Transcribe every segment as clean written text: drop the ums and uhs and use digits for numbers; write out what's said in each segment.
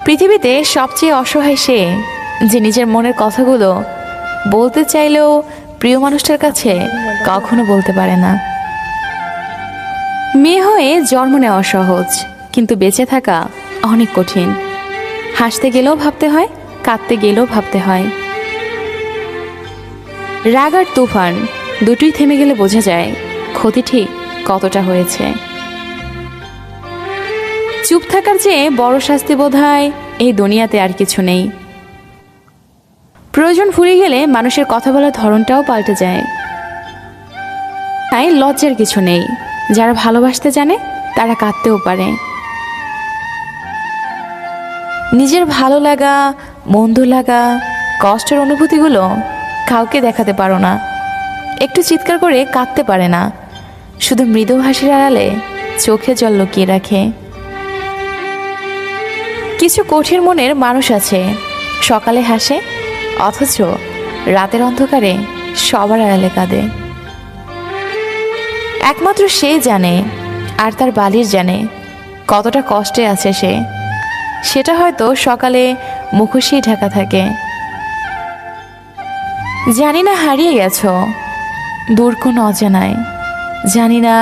পৃথিবীতে সবচেয়ে অসহায় সে, যে নিজের মনের কথাগুলো বলতে চাইলেও প্রিয় মানুষটার কাছে কখনো বলতে পারে না। মেয়ে হয়ে জন্ম নেওয়া সহজ, কিন্তু বেঁচে থাকা অনেক কঠিন। হাসতে গেলেও ভাবতে হয়, কাঁদতে গেলেও ভাবতে হয়। রাগ আর তুফান দুটোই থেমে গেলে বোঝা যায় ক্ষতি ঠিক কতটা হয়েছে। চুপ থাকার চেয়ে বড় শাস্তি বোধহয় এই দুনিয়াতে আর কিছু নেই। প্রয়োজন ফুরিয়ে গেলে মানুষের কথা বলার ধরনটাও পাল্টে যায়। তাই লজ্জার কিছু নেই। যারা ভালোবাসতে জানে তারা কাঁদতেও পারে। নিজের ভালো লাগা, মন্দ লাগা, কষ্টের অনুভূতিগুলো কাউকে দেখাতে পারো না। একটু চিৎকার করে কাঁদতে পারে না, শুধু মৃদু হাসির আড়ালে চোখে জল লুকিয়ে রাখে। কিছু কঠিন মনের মানুষ আছে, সকালে হাসে অথচ রাতের অন্ধকারে সবার আড়ালে কাঁদে। একমাত্র সে জানে আর তার বালির জানে কতটা কষ্টে আছে সে। সেটা হয়তো সকালে মুখোশেই ঢাকা থাকে। জানি না হারিয়ে গেছো দূর কোন অজানায়, জানি না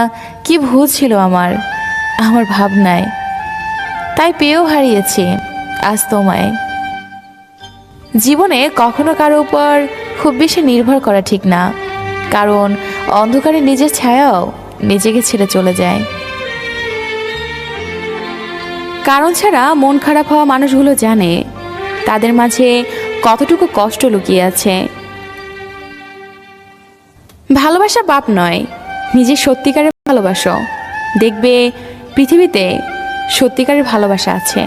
কি ভুল ছিল আমার ভাবনায়, তাই পেয়েও হারিয়েছি আজ তোমায়। জীবনে কখনো কারো উপর খুব বেশি নির্ভর করা ঠিক না, কারণ অন্ধকারে নিজের ছায়াও নিজেকে ছেড়ে চলে যায়। কারণ ছাড়া মন খারাপ হওয়া মানুষগুলো জানে তাদের মাঝে কতটুকু কষ্ট লুকিয়ে আছে। ভালোবাসা পাপ নয়, নিজের সত্যিকারের ভালোবাসো, দেখবে পৃথিবীতে সত্যিকারের ভালোবাসা আছে।